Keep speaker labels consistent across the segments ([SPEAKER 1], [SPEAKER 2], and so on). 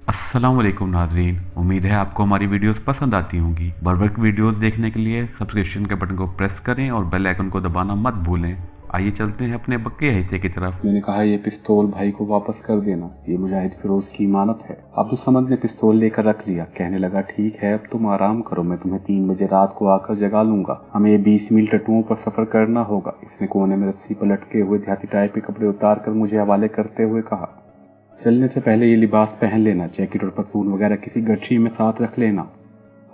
[SPEAKER 1] अस्सलाम वालेकुम नाजरीन, उम्मीद है आपको हमारी वीडियोस पसंद आती होंगी। बर वक्त वीडियोस देखने के लिए सब्सक्रिप्शन के बटन को प्रेस करें और बेल आइकन को दबाना मत भूलें। आइए चलते हैं अपने बक्के हिस्से की तरफ।
[SPEAKER 2] मैंने कहा ये पिस्तौल भाई को वापस कर देना, ये मुजाहिद फिरोज की इमानत है। अब्दुल समद ने पिस्तौल लेकर रख लिया। कहने लगा, ठीक है अब तुम आराम करो, मैं तुम्हें 3 बजे रात को आकर जगा लूंगा। हमें ये 20 मील टट्टुओं पर सफर करना होगा। इसने कोने में रस्सी पर लटके हुए देहाती टाइप के कपड़े उतार कर मुझे हवाले करते हुए कहा, चलने से पहले ये लिबास पहन लेना, जैकेट और पतलून वगैरह किसी गठरी में साथ रख लेना।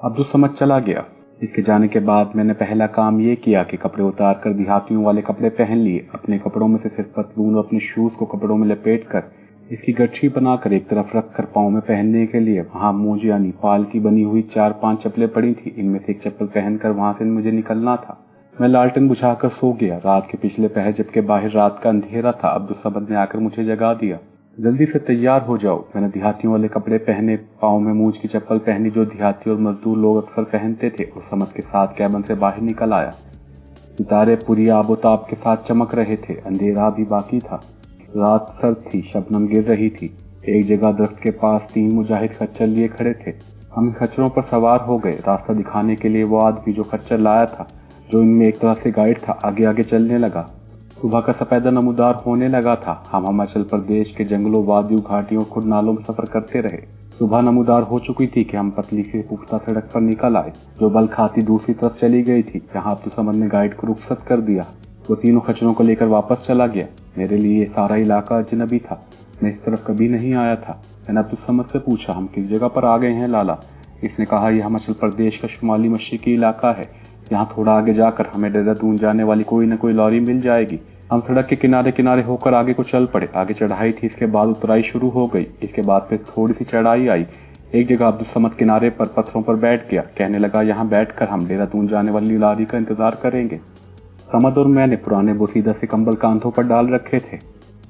[SPEAKER 2] अब्दुल समद चला गया। इसके जाने के बाद मैंने पहला काम ये किया कि कपड़े उतार कर देहातियों वाले कपड़े पहन लिए। अपने कपड़ों में से सिर्फ पतलून और अपने शूज को कपड़ों में लपेट कर इसकी गठरी बनाकर एक तरफ रख कर पाँव में पहनने के लिए वहाँ मूंज यानी पाल की बनी हुई 4-5 चप्पलें पड़ी थी। इनमें से एक चप्पल पहनकर वहाँ से मुझे निकलना था। मैं लालटेन बुझाकर सो गया। रात के पिछले पहर जबकि बाहर रात का अंधेरा था, अब्दुल समद ने आकर मुझे जगा दिया। जल्दी से तैयार हो जाओ। मैंने देहातियों वाले कपड़े पहने, पाँव में मूंज की चप्पल पहनी जो देहाती और मजदूर लोग अक्सर पहनते थे, और समद के साथ कैबन से बाहर निकल आया। सितारे पूरी आबोताब के साथ चमक रहे थे। अंधेरा भी बाकी था। रात सर्द थी, शबनम गिर रही थी। एक जगह दरख्त के पास 3 मुजाहिद खच्चर लिए खड़े थे। हम खच्चरों पर सवार हो गए। रास्ता दिखाने के लिए वो आदमी जो खच्चर लाया था, जो इनमें एक तरह से गाइड था, आगे आगे चलने लगा। सुबह का सफेदा नमूदार होने लगा था। हम हिमाचल प्रदेश के जंगलों, वादियों, घाटियों, खुद नालों में सफर करते रहे। सुबह नमूदार हो चुकी थी कि हम पतली सी पुख्ता सड़क पर निकल आए, जो बल खाती दूसरी तरफ चली गई थी। यहाँ अब्दुल समद ने गाइड को रुखसत कर दिया। वो तीनों खच्चरों को लेकर वापस चला गया। मेरे लिए ये सारा इलाका अजनबी था। मैं इस तरफ कभी नहीं आया था। मैंने अब्दुल समद से पूछा, हम किस जगह पर आ गए हैं लाला? इसने कहा, यह हिमाचल प्रदेश का शुमाली मशरकी इलाका है। यहाँ थोड़ा आगे जाकर हमें देहरादून जाने वाली कोई न कोई लॉरी मिल जाएगी। हम सड़क के किनारे किनारे होकर आगे को चल पड़े। आगे चढ़ाई थी, इसके बाद उतराई शुरू हो गई। इसके बाद फिर थोड़ी सी चढ़ाई आई। एक जगह अब्दुल समद किनारे पर पत्थरों पर बैठ गया। कहने लगा, यहाँ बैठकर हम देहरादून जाने वाली लॉरी का इंतजार करेंगे। समद और मैंने पुराने बोसीदा से कंबल कांधों पर डाल रखे थे।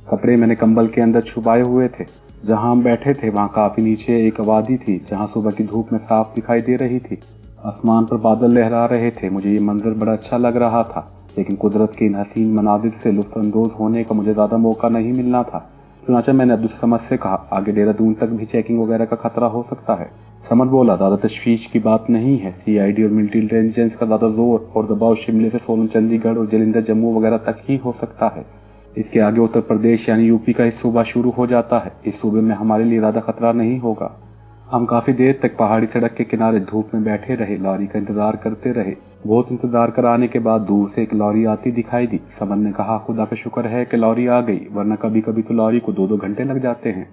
[SPEAKER 2] कपड़े मैंने कंबल के अंदर छुपाए हुए थे। जहाँ हम बैठे थे वहाँ काफी नीचे एक वादी थी, जहाँ सुबह की धूप में साफ दिखाई दे रही थी। आसमान पर बादल लहरा रहे थे। मुझे ये मंजर बड़ा अच्छा लग रहा था, लेकिन कुदरत के इन हसीन मनाजिर से लुत्फ़अंदोज़ होने का मुझे ज़्यादा मौका नहीं मिलना था। चुनांचे मैंने अब्दुल समद से कहा, आगे देहरादून तक भी चेकिंग वगैरह का खतरा हो सकता है। समद बोला, ज़्यादा तशवीश की बात नहीं है। CID और मिलिट्री इंटेलिजेंस का ज़्यादा जोर और दबाव शिमले से सोलन, चंडीगढ़ और जलंधर, जम्मू वगैरह तक ही हो सकता है। इसके आगे उत्तर प्रदेश यानी यूपी का इस सूबा शुरू हो जाता है। इस सूबे में हमारे लिए ज़्यादा खतरा नहीं होगा। हम काफी देर तक पहाड़ी सड़क के किनारे धूप में बैठे रहे, लॉरी का इंतजार करते रहे। बहुत इंतजार कराने के बाद दूर से एक लॉरी आती दिखाई दी। समद ने कहा, खुदा का शुक्र है कि लॉरी आ गई, वरना कभी कभी तो लॉरी को 2-2 घंटे लग जाते हैं।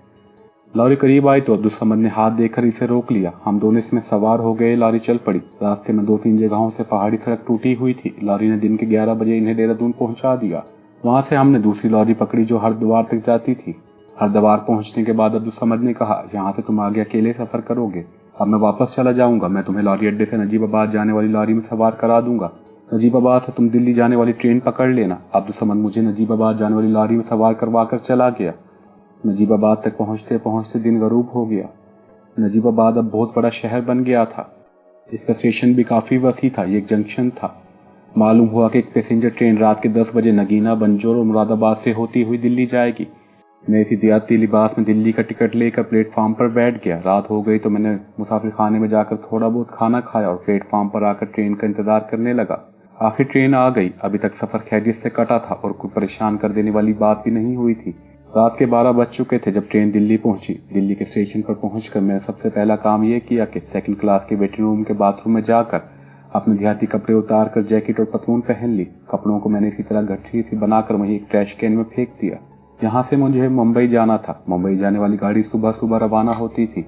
[SPEAKER 2] लॉरी करीब आई तो अब्दुल समद ने हाथ देकर इसे रोक लिया। हम दोनों इसमें सवार हो गए। लॉरी चल पड़ी। रास्ते में 2-3 जगहों से पहाड़ी सड़क टूटी हुई थी। लॉरी ने दिन के 11 बजे इन्हें देहरादून पहुंचा दिया। वहां से हमने दूसरी लॉरी पकड़ी जो हरिद्वार तक जाती थी। हरिद्वार पहुंचने के बाद अब्दुल समद ने कहा, यहाँ से तुम आगे अकेले सफर करोगे। अब मैं वापस चला जाऊंगा। मैं तुम्हें लॉरी अड्डे से नजीबाबाद जाने वाली लॉरी में सवार करा दूंगा। नजीबाबाद से तुम दिल्ली जाने वाली ट्रेन पकड़ लेना। अब्दुल समद मुझे नजीबाबाद जाने वाली लॉरी में सवार करवा कर चला गया। नजीबाबाद तक पहुंचते पहुंचते दिन गरूब हो गया। नजीबाबाद अब बहुत बड़ा शहर बन गया था। इसका स्टेशन भी काफी वसी था। ये एक जंक्शन था। मालूम हुआ कि एक पैसेंजर ट्रेन रात के 10 बजे नगीना, बंजौर और मुरादाबाद से होती हुई दिल्ली जाएगी। मैं इसी देहाती लिबास में दिल्ली का टिकट लेकर प्लेटफार्म पर बैठ गया। रात हो गई तो मैंने मुसाफिर खाने में जाकर थोड़ा बहुत खाना खाया और प्लेटफार्म पर आकर ट्रेन का इंतजार करने लगा। आखिर ट्रेन आ गई। अभी तक सफर खैरियत से कटा था और कोई परेशान कर देने वाली बात भी नहीं हुई थी। रात के 12 बज चुके थे जब ट्रेन दिल्ली पहुंची। दिल्ली के स्टेशन पर पहुंचकर मैंने सबसे पहला काम यह किया कि सेकंड क्लास के वेटिंग रूम के बाथरूम में जाकर अपने देहाती कपड़े उतार कर जैकेट और पतलून पहन ली। कपड़ों को मैंने इसी तरह गठरी सी बनाकर वहीं एक ट्रैश कैन में फेंक दिया। यहाँ से मुझे मुंबई जाना था। मुंबई जाने वाली गाड़ी सुबह सुबह रवाना होती थी।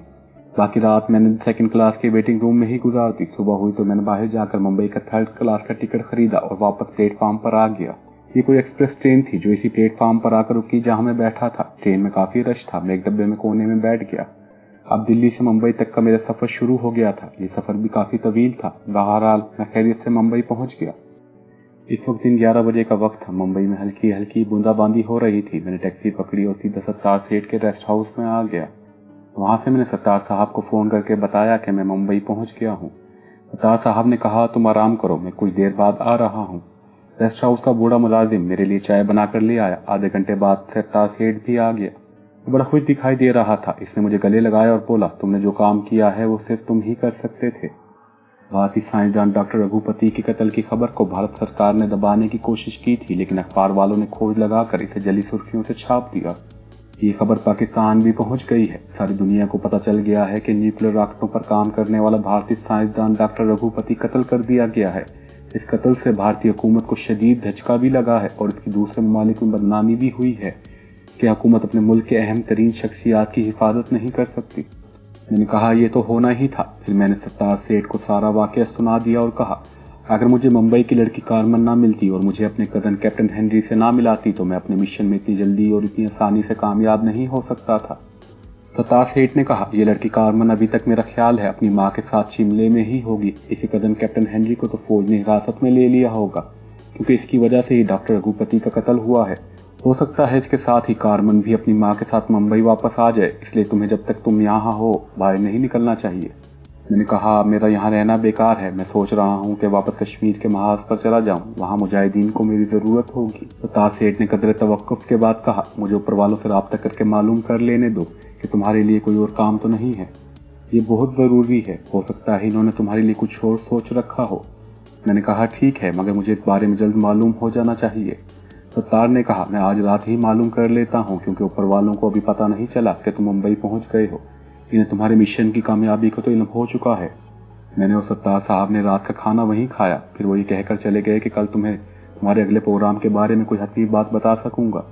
[SPEAKER 2] बाकी रात मैंने सेकंड क्लास के वेटिंग रूम में ही गुजार दी। सुबह हुई तो मैंने बाहर जाकर मुंबई का 3rd क्लास का टिकट खरीदा और वापस प्लेटफार्म पर आ गया। ये कोई एक्सप्रेस ट्रेन थी जो इसी प्लेटफार्म पर आकर रुकी जहाँ मैं बैठा था। ट्रेन में काफी रश था। मैं एक डब्बे में कोने में बैठ गया। अब दिल्ली से मुंबई तक का मेरा सफर शुरू हो गया था। ये सफर भी काफी तवील था। बहरहाल मैं खैरियत से मुंबई पहुंच गया। इस वक्त दिन 11 बजे का वक्त था। मुंबई में हल्की हल्की बूंदाबांदी हो रही थी। मैंने टैक्सी पकड़ी और सीधा सत्तार सेठ के रेस्ट हाउस में आ गया। वहां से मैंने सत्तार साहब को फोन करके बताया कि मैं मुंबई पहुंच गया हूँ। सत्तार साहब ने कहा, तुम आराम करो, मैं कुछ देर बाद आ रहा हूँ। रेस्ट हाउस का बूढ़ा मुलाजिम मेरे लिए चाय बनाकर ले आया। आधे घंटे बाद सत्तार सेठ भी आ गया। वो बड़ा खुश दिखाई दे रहा था। इसने मुझे गले लगाया और बोला, तुमने जो काम किया है वो सिर्फ तुम ही कर सकते थे। भारतीय साइंसदान डॉक्टर रघुपति के कत्ल की खबर को भारत सरकार ने दबाने की कोशिश की थी, लेकिन अखबार वालों ने खोज लगाकर इसे जली सुर्खियों से छाप दिया। ये खबर पाकिस्तान भी पहुंच गई है। सारी दुनिया को पता चल गया है कि न्यूक्लियर रॉकेटों पर काम करने वाला भारतीय साइंसदान डॉक्टर रघुपति कत्ल कर दिया गया है। इस कत्ल से भारतीय हुकूमत को शदीद धचका भी लगा है और इसकी दूसरे ममालिक में बदनामी भी हुई है कि हुकूमत अपने मुल्क के अहम तरीन शख्सियात की हिफाजत नहीं कर सकती। मैंने कहा यह तो होना ही था। फिर मैंने सत्तार सेठ को सारा वाकया सुना दिया और कहा, अगर मुझे मुंबई की लड़की कारमन ना मिलती और मुझे अपने कज़न कैप्टन हेनरी से ना मिलाती तो मैं अपने मिशन में इतनी जल्दी और इतनी आसानी से कामयाब नहीं हो सकता था। सत्तार सेठ ने कहा, यह लड़की कारमन अभी तक मेरा ख्याल है अपनी माँ के साथ शिमले में ही होगी। इसी कज़न कैप्टन हेनरी को तो फौज ने हिरासत में ले लिया होगा, क्योंकि इसकी वजह से ही डॉक्टर रघुपति का कत्ल हुआ है। हो सकता है इसके साथ ही कारमन भी अपनी माँ के साथ मुंबई वापस आ जाए, इसलिए तुम्हें जब तक तुम यहाँ हो बाहर नहीं निकलना चाहिए। मैंने कहा, मेरा यहाँ रहना बेकार है। मैं सोच रहा हूँ कि वापस कश्मीर के महाज पर चला जाऊँ, वहाँ मुजाहिदीन को मेरी ज़रूरत होगी। सत्तार सेठ ने कदर तवक्कुफ के बाद कहा, मुझे ऊपर वालों से रब्ता करके मालूम कर लेने दो कि तुम्हारे लिए कोई और काम तो नहीं है। ये बहुत ज़रूरी है। हो सकता है इन्होंने तुम्हारे लिए कुछ और सोच रखा हो। मैंने कहा, ठीक है, मगर मुझे इस बारे में जल्द मालूम हो जाना चाहिए। सत्तार ने कहा, मैं आज रात ही मालूम कर लेता हूँ, क्योंकि ऊपर वालों को अभी पता नहीं चला कि तुम मुंबई पहुँच गए हो। इन्हें तुम्हारे मिशन की कामयाबी को तो इल्म हो चुका है। मैंने और सत्तार साहब ने रात का खाना वहीं खाया। फिर वही कहकर चले गए कि कल तुम्हें तुम्हारे अगले प्रोग्राम के बारे में कोई हतमी बात बता सकूंगा।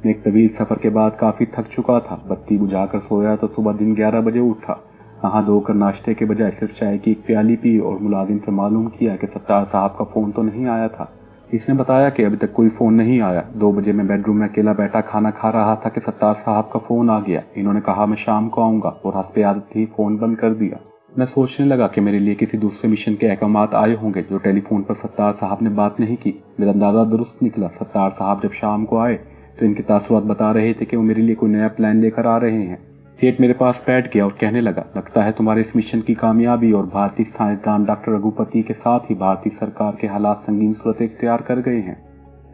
[SPEAKER 2] मैं एक तवील सफ़र के बाद काफ़ी थक चुका था। बत्ती बुझाकर सोया तो सुबह दिन 11 बजे उठा। नहा धोकर नाश्ते के बजाय सिर्फ चाय की एक प्याली पी और मुलाजिम से मालूम किया कि सत्तार साहब का फ़ोन तो नहीं आया था। इसने बताया कि अभी तक कोई फ़ोन नहीं आया। 2 बजे मैं बेडरूम में अकेला बैठा खाना खा रहा था कि सत्तार साहब का फ़ोन आ गया। इन्होंने कहा मैं शाम को आऊँगा और हंसते आदत ही फ़ोन बंद कर दिया। मैं सोचने लगा कि मेरे लिए किसी दूसरे मिशन के अहकामात आए होंगे जो टेलीफोन पर सत्तार साहब ने बात नहीं की। मेरा अंदाज़ा दुरुस्त निकला। सत्तार साहब जब शाम को आए तो इनके तासुरात बता रहे थे कि वो मेरे लिए कोई नया प्लान लेकर आ रहे हैं। सेठ मेरे पास बैठ गया और कहने लगा, लगता है तुम्हारे इस मिशन की कामयाबी और भारतीय साइंसदान डॉक्टर रघुपति के साथ ही भारतीय सरकार के हालात संगीन सूरत इख्तियार कर गए हैं।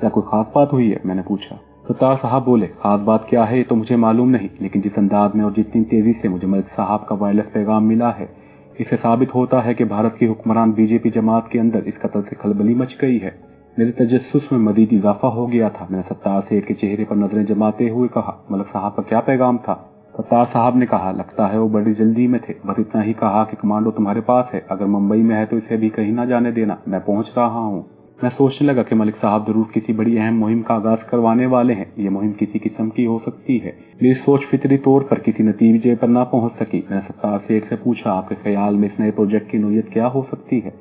[SPEAKER 2] क्या कोई खास बात हुई है? मैंने पूछा। सत्तार साहब बोले, खास बात क्या है ये तो मुझे मालूम नहीं, लेकिन जिस अंदाज में और जितनी तेजी से मुझे मलिक साहब का वायरलेस पैगाम मिला है, इससे साबित होता है कि भारत की हुक्मरान बीजेपी जमात के अंदर इस कत्ल से खलबली मच गई है। मेरे तजस्सुस में मजीद इजाफा हो गया था। मैंने सत्तार सेठ के चेहरे पर नजरें जमाते हुए कहा, मलिक साहब का क्या पैगाम था? सत्तार साहब ने कहा, लगता है वो बड़ी जल्दी में थे। बस इतना ही कहा कि कमांडो तुम्हारे पास है, अगर मुंबई में है तो इसे भी कहीं ना जाने देना, मैं पहुंच रहा हूँ। मैं सोचने लगा कि मलिक साहब जरूर किसी बड़ी अहम मुहिम का आगाज करवाने वाले हैं। ये मुहिम किसी किस्म की हो सकती है। मेरी सोच फितरी तौर पर किसी नतीजे पर ना पहुंच सकी। मैंने सत्तार सेठ से पूछा, आपके ख्याल में इस नए प्रोजेक्ट की नोयत क्या हो सकती है?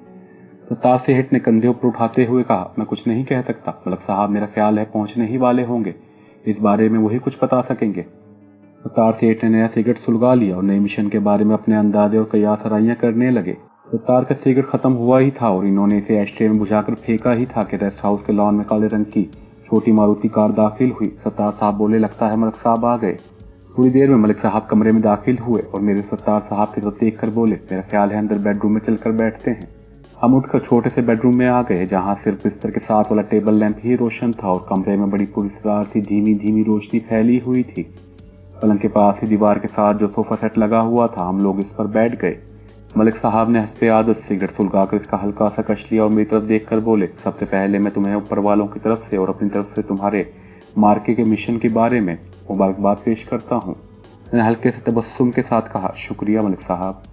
[SPEAKER 2] सत्तार सेठ ने कंधे ऊपर उठाते हुए कहा, मैं कुछ नहीं कह सकता मलिक साहब, मेरा ख्याल है पहुंचने ही वाले होंगे। इस बारे में वही कुछ बता सकेंगे। सत्तार सेठ ने नया सिगरेट सुलगा लिया और नए मिशन के बारे में अपने अंदाजे और कयास आराइयां करने लगे। सत्तार का सिगरेट खत्म हुआ ही था और इन्होंने इसे एस्ट्रे में बुझाकर फेंका ही था कि रेस्ट हाउस के लॉन में काले रंग की छोटी मारुति कार दाखिल हुई। सत्तार साहब बोले, लगता है मलिक साहब आ गए। थोड़ी देर में मलिक साहब कमरे में दाखिल हुए और मेरे सत्तार साहब की तरफ देख कर बोले, मेरा ख्याल है अंदर बेडरूम में चलकर बैठते हैं। हम उठकर छोटे से बेडरूम में आ गए, जहाँ सिर्फ बिस्तर के साथ वाला टेबल लैंप ही रोशन था और कमरे में बड़ी पुरस्कार सी धीमी धीमी रोशनी फैली हुई थी। पलंग के पास ही दीवार के साथ जो सोफा सेट लगा हुआ था, हम लोग इस पर बैठ गए। मलिक साहब ने हंसते आदत सिगरेट सुलगाकर इसका हल्का सा कश लिया और मेरी तरफ देखकर बोले, सबसे पहले मैं तुम्हें ऊपर वालों की तरफ से और अपनी तरफ से तुम्हारे मार्के के मिशन के बारे में मुबारकबाद पेश करता हूँ। मैंने हल्के से तबस्सुम के साथ कहा, शुक्रिया मलिक साहब।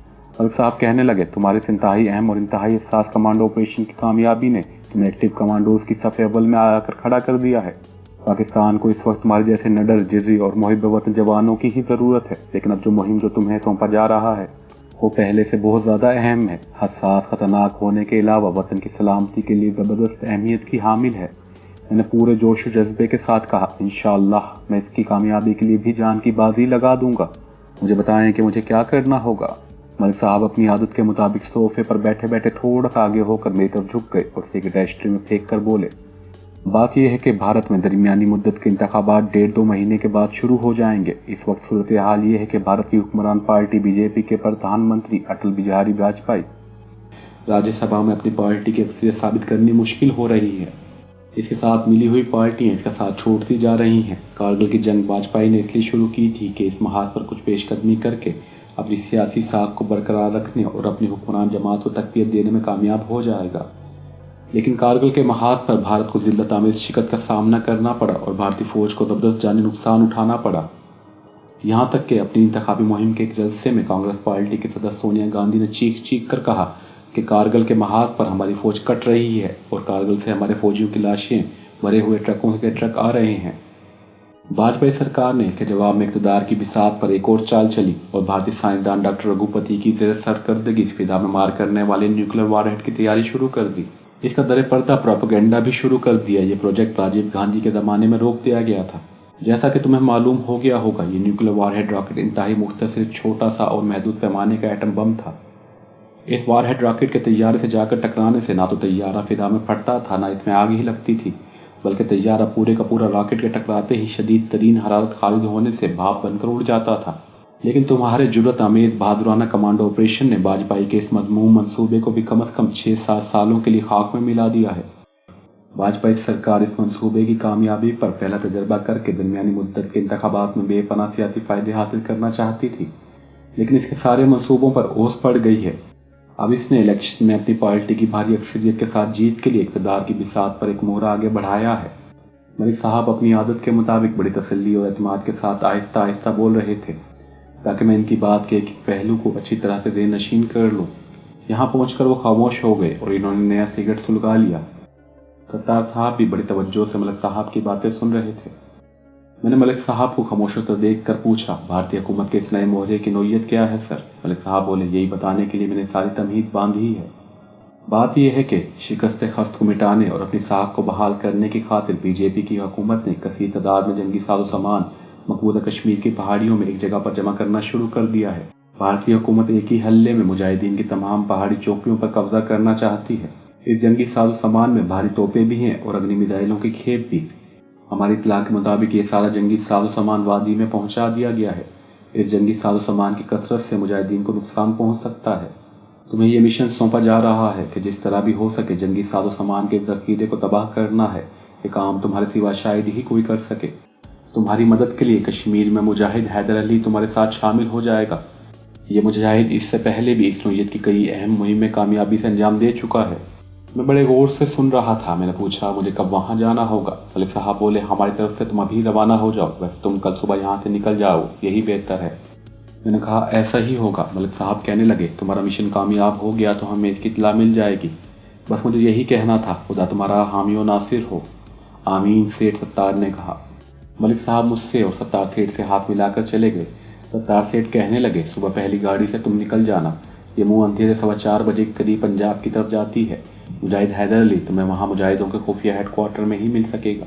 [SPEAKER 2] मलिक साहब कहने लगे, तुम्हारे इस इंतहाई अहम और इंतहाई हसास कमांडो ऑपरेशन की कामयाबी ने तुम्हें एक्टिव कमांडोज की सफ़े अव्वल में आकर खड़ा कर दिया है। पाकिस्तान को इस वक्त तुम्हारे जैसे नडर, जिर्री और मुहिब वतन जवानों की ही ज़रूरत है, लेकिन अब जो मुहिम जो तुम्हें सौंपा जा रहा है वो पहले से बहुत ज़्यादा अहम है। हसास, ख़तरनाक होने के अलावा वतन की सलामती के लिए ज़बरदस्त अहमियत की हामिल है। मैंने पूरे जोश जज्बे के साथ कहा, इंशाअल्लाह मैं इसकी कामयाबी के लिए भी जान की बाजी लगा दूंगा। मुझे बताएं कि मुझे क्या करना होगा। मलिक साहब अपनी आदत के मुताबिक सोफे पर बैठे बैठे थोड़ा सा आगे होकर मेरी तरफ झुक गए और सिगरेट एस्ट्रे में फेंक कर बोले, बात यह है कि भारत में दरमियानी मुद्दत के इंतखाबात 1.5-2 महीने के बाद शुरू हो जाएंगे। इस वक्त सूरत हाल ये है कि भारत की हुक्मरान पार्टी बीजेपी के प्रधानमंत्री अटल बिहारी वाजपेयी राज्यसभा में अपनी पार्टी की अक्सरियत साबित करनी मुश्किल हो रही है। इसके साथ मिली हुई पार्टियां इसका साथ छोड़ती जा रही हैं। कारगिल की जंग वाजपेयी ने इसलिए शुरू की थी कि इस महाज पर कुछ पेशकदमी करके अपनी सियासी साख को बरकरार रखने और अपनी हुक्मरान जमात को तकवीत देने में कामयाब हो जाएगा। लेकिन कारगिल के महाज पर भारत को जिल्लत आमेज शिकस्त का सामना करना पड़ा और भारतीय फौज को ज़बरदस्त जानी नुकसान उठाना पड़ा। यहाँ तक कि अपनी इंतखाबी मुहिम के एक जलसे में कांग्रेस पार्टी के सदस्य सोनिया गांधी ने चीख चीख कर कहा कि कारगिल के महाज पर हमारी फौज कट रही है और कारगिल से हमारे फौजियों की लाशें भरे हुए ट्रकों के ट्रक आ रहे हैं। वाजपेयी सरकार ने इसके जवाब में इक़्तिदार की बिसात पर एक और चाल चली और भारतीय साइंसदान डॉक्टर रघुपति की ज़ेर सरकर्दगी फिदा में मार करने वाले न्यूक्लियर वारहेड की तैयारी शुरू कर दी। इसका दर पर्दा प्रोपेगेंडा भी शुरू कर दिया। ये प्रोजेक्ट राजीव गांधी के ज़माने में रोक दिया गया था। जैसा कि तुम्हें मालूम हो गया होगा, ये न्यूक्लियर वारहेड रॉकेट इंतहाई मुख्तसर, छोटा सा और महदूद पैमाने का एटम बम था। इस वारहेड रॉकेट के तैयारे से जाकर टकराने से ना तो तैयारा फिदा में फटता था, ना इसमें आग ही लगती थी, बल्कि तैयारा पूरे का पूरा रॉकेट के टकराते ही शदीद तरीन हरारत खारिज होने से भाप बनकर उड़ जाता था। लेकिन तुम्हारे जुर्रत आमेज बहादुराना कमांडो ऑपरेशन ने वाजपेयी के इस मज़मूम मंसूबे को भी कम से कम 6-7 सालों के लिए खाक में मिला दिया है। वाजपेयी सरकार इस मंसूबे की कामयाबी पर पहला तजर्बा करके दरमियानी मुद्दत के इंतखाबात में बेपनाह सियासी फ़ायदे हासिल करना चाहती थी, लेकिन इसके सारे मंसूबों पर ओस पड़ गई है। अब इसने इलेक्शन में अपनी पार्टी की भारी अक्सरियत के साथ जीत के लिए इक़्तिदार की बिसात पर एक मोहरा आगे बढ़ाया है। मलिक साहब अपनी आदत के मुताबिक बड़ी तसल्ली और एतमाद के साथ आहिस्ता आहिस्ता बोल रहे थे ताकि मैं इनकी बात के एक पहलू को अच्छी तरह से देनशीन कर लूँ। यहाँ पहुँचकर वो खामोश हो गए और इन्होंने नया सिगरेट सुलगा लिया। सत्तार साहब भी बड़ी तवज्जो से मलिक साहब की बातें सुन रहे थे। मैंने मलिक साहब को खामोशता देख कर पूछा, भारतीय हुकूमत के इस नए मोहरे की नोयत क्या है सर? मलिक साहब बोले, यही बताने के लिए मैंने सारी तमहीद बांधी है। बात यह है कि शिकस्त खस्त को मिटाने और अपनी साख को बहाल करने की खातिर बीजेपी की हुकूमत ने कसीर तादाद में जंगी साजो सामान मकबूजा कश्मीर की पहाड़ियों में एक जगह पर जमा करना शुरू कर दिया है। भारतीय हुकूमत एक ही हल्ले में मुजाहिदीन की तमाम पहाड़ी चौकियों पर कब्जा करना चाहती है। इस जंगी साजो सामान में भारी तोपें भी हैं और अग्नि मिसाइलों की खेप भी। हमारी इत्तला के मुताबिक ये सारा जंगी साजो सामान वादी में पहुंचा दिया गया है। इस जंगी साजो सामान की कसरत से मुजाहिदीन को नुकसान पहुंच सकता है। तुम्हें यह मिशन सौंपा जा रहा है कि जिस तरह भी हो सके जंगी साजो सामान के जखीरे को तबाह करना है। ये काम तुम्हारे सिवा शायद ही कोई कर सके। तुम्हारी मदद के लिए कश्मीर में मुजाहिद हैदर अली तुम्हारे साथ शामिल हो जाएगा। ये मुजाहिद इससे पहले भी इस नोयत की कई अहम मुहिमें कामयाबी से अंजाम दे चुका है। मैं बड़े गौर से सुन रहा था। मैंने पूछा, मुझे कब वहाँ जाना होगा? मलिक साहब बोले, हमारी तरफ से तुम अभी रवाना हो जाओ, वैसे तुम कल सुबह यहाँ से निकल जाओ, यही बेहतर है। मैंने कहा, ऐसा ही होगा। मलिक साहब कहने लगे, तुम्हारा मिशन कामयाब हो गया तो हमें इसकी इत्तला मिल जाएगी। बस मुझे यही कहना था, खुदा तुम्हारा हामी व नासिर हो। आमीन, सेठ सत्तार ने कहा। मलिक साहब मुझसे और सत्तार सेठ से हाथ मिलाकर चले गए। सत्तार सेठ कहने लगे, सुबह पहली गाड़ी से तुम निकल जाना। ये मुँह अंधेरे 4:15 बजे के करीब पंजाब की तरफ जाती है। मुजाहिद हैदर अली तुम्हें वहाँ मुजाहिदों के खुफिया हेडक्वार्टर में ही मिल सकेगा।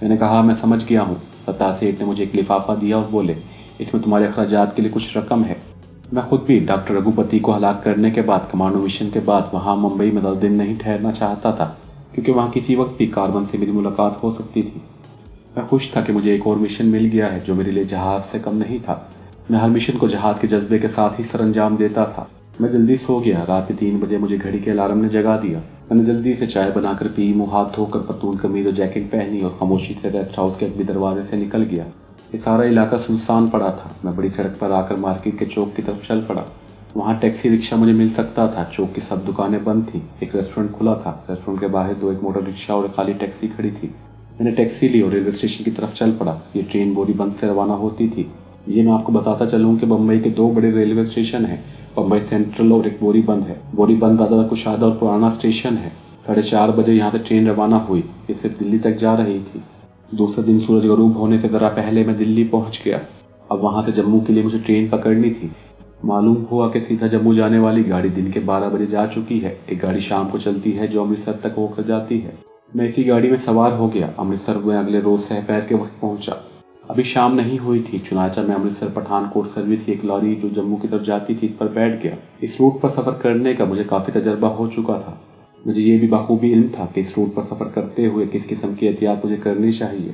[SPEAKER 2] मैंने कहा, मैं समझ गया हूँ। सत्तार सेठ ने मुझे एक लिफाफा दिया और बोले, इसमें तुम्हारे अखराजात के लिए कुछ रकम है। मैं खुद भी डॉक्टर रघुपति को हलाक करने के बाद कमांडो मिशन के बाद वहाँ मुंबई में 10 दिन नहीं ठहरना चाहता था, क्योंकि वहाँ किसी वक्त भी कार्बन से मेरी मुलाकात हो सकती थी। मैं खुश था कि मुझे एक और मिशन मिल गया है जो मेरे लिए जहाज से कम नहीं था। मैं हर मिशन को जहाज के जज्बे के साथ ही सरअंजाम देता था। मैं जल्दी सो गया। रात के 3 बजे मुझे घड़ी के अलार्म ने जगा दिया। मैंने जल्दी से चाय बनाकर पी, मुँह हाथ धोकर पतलून कमीज और जैकेट पहनी और खामोशी से रेस्ट हाउस के अगले दरवाजे से निकल गया। ये सारा इलाका सुनसान पड़ा था। मैं बड़ी सड़क पर आकर मार्केट के चौक की तरफ चल पड़ा। वहाँ टैक्सी रिक्शा मुझे मिल सकता था। चौक की सब दुकानें बंद थी। एक रेस्टोरेंट खुला था। रेस्टोरेंट के बाहर 2 एक मोटर रिक्शा और एक खाली टैक्सी खड़ी थी। मैंने टैक्सी ली और रेलवे स्टेशन की तरफ चल पड़ा। ये ट्रेन बोरीबंद से रवाना होती थी। ये मैं आपको बताता चलूँ कि बम्बई के 2 बड़े रेलवे स्टेशन हैं, बम्बई सेंट्रल और एक बोरीबंद है। बोरीबंद दादा कुशादा और पुराना स्टेशन है। 4:30 बजे यहाँ से ट्रेन रवाना हुई। ये सिर्फ दिल्ली तक जा रही थी। दूसरे दिन सूरज गरूब होने से ज़रा पहले मैं दिल्ली पहुँच गया। अब वहाँ से जम्मू के लिए मुझे ट्रेन पकड़नी थी। मालूम हुआ कि सीधा जम्मू जाने वाली गाड़ी दिन के 12 बजे जा चुकी है। एक गाड़ी शाम को चलती है जो अमृतसर तक होकर जाती है। मैं इसी गाड़ी में सवार हो गया। अमृतसर में अगले रोज सहपहर के वक्त पहुंचा। अभी शाम नहीं हुई थी, चुनाचा मैं अमृतसर पठानकोट सर्विस की एक लॉरी जो जम्मू की तरफ जाती थी इस पर बैठ गया। इस रूट पर सफ़र करने का मुझे काफ़ी तजर्बा हो चुका था। मुझे ये भी बखूबी इल्म था कि इस रूट पर सफ़र करते हुए किस किस्म की एहतियात मुझे करनी चाहिए।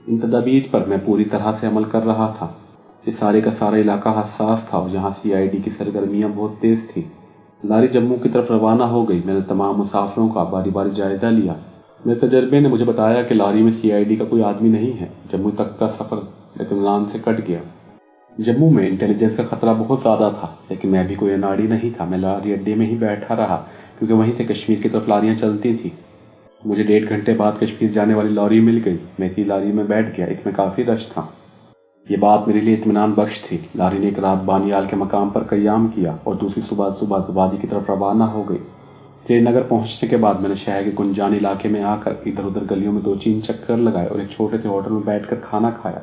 [SPEAKER 2] इन तदाबीर पर मैं पूरी तरह से अमल कर रहा था। ये सारे का सारा इलाका हसास था और यहाँ CID की सरगर्मियाँ बहुत तेज़ थी। लॉरी जम्मू की तरफ रवाना हो गई। मैंने तमाम मुसाफिरों का बारी बारी जायज़ा लिया। मेरे तजर्बे ने मुझे बताया कि लॉरी में CID का कोई आदमी नहीं है। जम्मू तक का सफ़र इत्मीनान से कट गया। जम्मू में इंटेलिजेंस का खतरा बहुत ज़्यादा था, लेकिन मैं भी कोई अनाड़ी नहीं था। मैं लॉरी अड्डे में ही बैठा रहा, क्योंकि वहीं से कश्मीर की तरफ लॉरियाँ चलती थी। मुझे 1.5 घंटे बाद कश्मीर जाने वाली लॉरी मिल गई। मैं इसी लॉरी में बैठ गया। इसमें काफ़ी रश था। ये बात मेरे लिए इत्मीनान बख्श थी। लॉरी ने एक रात बानियाल के मकाम पर क़याम किया और दूसरी सुबह वादी की तरफ रवाना हो गई। श्रीनगर पहुंचने के बाद मैंने शहर के गुंजान इलाके में आकर इधर उधर गलियों में 2-3 चक्कर लगाए और एक छोटे से होटल में बैठकर खाना खाया।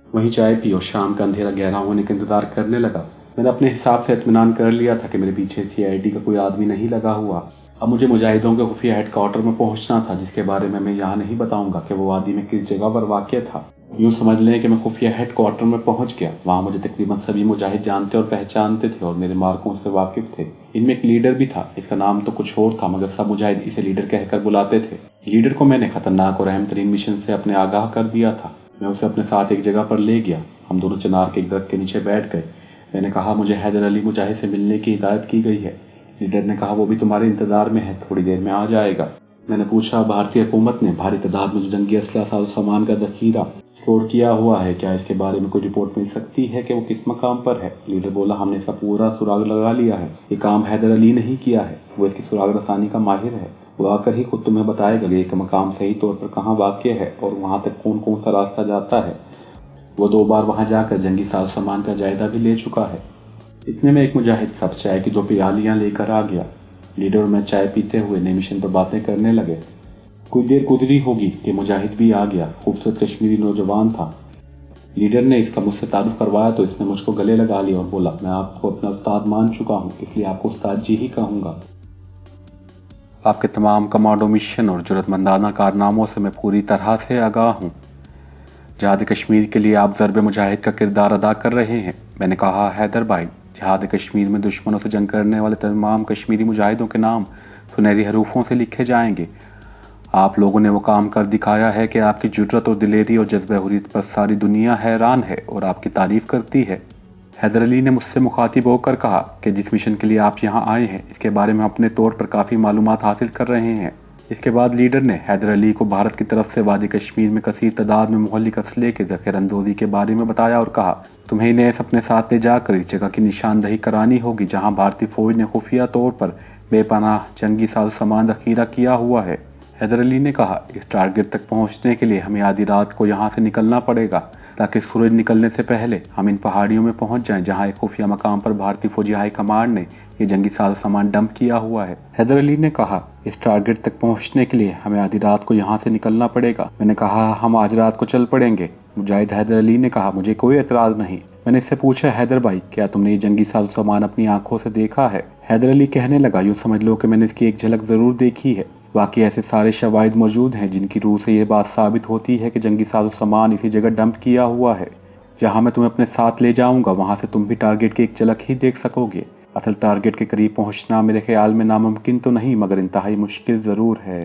[SPEAKER 2] वहीं चाय पी और शाम का अंधेरा गहरा होने का इंतजार करने लगा। मैंने अपने हिसाब से इत्मीनान कर लिया था कि मेरे पीछे CID का कोई आदमी नहीं लगा हुआ। अब मुझे मुजाहिदों के खुफिया हेडक्वार्टर में पहुंचना था, जिसके बारे में मैं यहाँ नहीं बताऊंगा कि वो वादी में किस जगह पर वाक़ था। यूँ समझ लें कि मैं खुफिया हेडक्वार्टर में पहुंच गया। वहाँ मुझे तकरीबन सभी मुजाहिद जानते और पहचानते थे और मेरे मार्कों से वाकिफ थे। इनमें एक लीडर भी था। इसका नाम तो कुछ और था, मगर सब मुजाहिद इसे लीडर कहकर बुलाते थे। लीडर को मैंने खतरनाक और अहम तरीन मिशन से अपने आगाह कर दिया था। मैं उसे अपने साथ एक जगह पर ले गया। हम दोनों चिनार के एक दरख्त के नीचे बैठ गए। मैंने कहा, मुझे हैदर अली मुजाहिद से मिलने की हिदायत की गई है। लीडर ने कहा, वो भी तुम्हारे इंतजार में है, थोड़ी देर में आ जाएगा। मैंने पूछा, भारतीय हुकूमत ने भारी तादाद में जो जंगी असला सामान का ज़ख़ीरा स्टोर किया हुआ है, क्या इसके बारे में कोई रिपोर्ट मिल सकती है कि वो किस मकाम पर है? लीडर बोला, हमने इसका पूरा सुराग लगा लिया है। ये काम हैदर अली ने ही किया है। वो इसकी सुराग रसानी का माहिर है। वो आकर ही खुद तुम्हें बताएगा कि एक मकाम सही तौर पर कहाँ वाक़ है और वहाँ तक कौन कौन सा रास्ता जाता है। वो 2 बार वहाँ जाकर जंगी सामान का जायजा भी ले चुका है। इतने में एक मुजाहिद सब चाय की 2 प्यालियाँ लेकर आ गया। लीडर और मैं चाय पीते हुए नई मिशन पर बातें करने लगे। कुछ देर गुजरी होगी कि मुजाहिद भी आ गया। खूबसूरत कश्मीरी नौजवान था। लीडर ने इसका मुझसे तारुफ करवाया तो इसने मुझको गले लगा लिया और बोला, मैं आपको अपना उस्ताद मान चुका हूँ, इसलिए आपको उस्ताद जी ही कहूँगा। आपके तमाम कमांडो मिशन और जुर्रतमंदाना कारनामों से मैं पूरी तरह से आगाह हूँ। जहाद कश्मीर के लिए आप ज़रब मुजाहिद का किरदार अदा कर रहे हैं। मैंने कहा, हैदर भाई, जहाद कश्मीर में दुश्मनों से जंग करने वाले तमाम कश्मीरी मुजाहिदों के नाम सुनहरी हरूफों से लिखे जाएंगे। आप लोगों ने वो काम कर दिखाया है कि आपकी जुर्रत और दिलेरी और जज्बे हुर्रियत पर सारी दुनिया हैरान है और आपकी तारीफ़ करती है। हैदर अली ने मुझसे मुखातिब होकर कहा कि जिस मिशन के लिए आप यहाँ आए हैं, इसके बारे में अपने तौर पर काफ़ी मालूमात हासिल कर रहे हैं। इसके बाद लीडर ने हैदर अली को भारत की तरफ से वादी कश्मीर में कसीर तादाद में मुहल्लिक असले के ज़ख़ीरअंदोज़ी के बारे में बताया और कहा, तुम्हें इन्हें अपने साथ ले जाकर इस जगह की निशानदही करानी होगी जहाँ भारतीय फ़ौज ने खुफिया तौर पर बेपनाह जंगी सामान ज़ख़ीरा किया हुआ है। हैदर अली ने कहा, इस टारगेट तक पहुँचने के लिए हमें आधी रात को यहाँ से निकलना पड़ेगा, ताकि सूरज निकलने से पहले हम इन पहाड़ियों में पहुंच जाएं जहां एक खुफिया मकाम पर भारतीय फौजी हाई कमांड ने ये जंगी सामान डंप किया हुआ है। हैदर अली ने कहा, इस टारगेट तक पहुंचने के लिए हमें आधी रात को यहाँ से निकलना पड़ेगा। मैंने कहा, हम आज रात को चल पड़ेंगे। मुजाहिद हैदर अली ने कहा, मुझे कोई एतराज़ नहीं। मैंने इससे पूछा, हैदर भाई, क्या तुमने ये जंगी सामान अपनी आंखों से देखा है? हैदर अली कहने लगा, यूँ समझ लो कि मैंने इसकी एक झलक ज़रूर देखी है। बाकी ऐसे सारे शवाहिद मौजूद हैं जिनकी रूह से ये बात साबित होती है कि जंगी सामान इसी जगह डंप किया हुआ है। जहां मैं तुम्हें अपने साथ ले जाऊंगा वहां से तुम भी टारगेट की एक झलक ही देख सकोगे। असल टारगेट के करीब पहुंचना मेरे ख्याल में नामुमकिन तो नहीं, मगर इंतहाई मुश्किल ज़रूर है।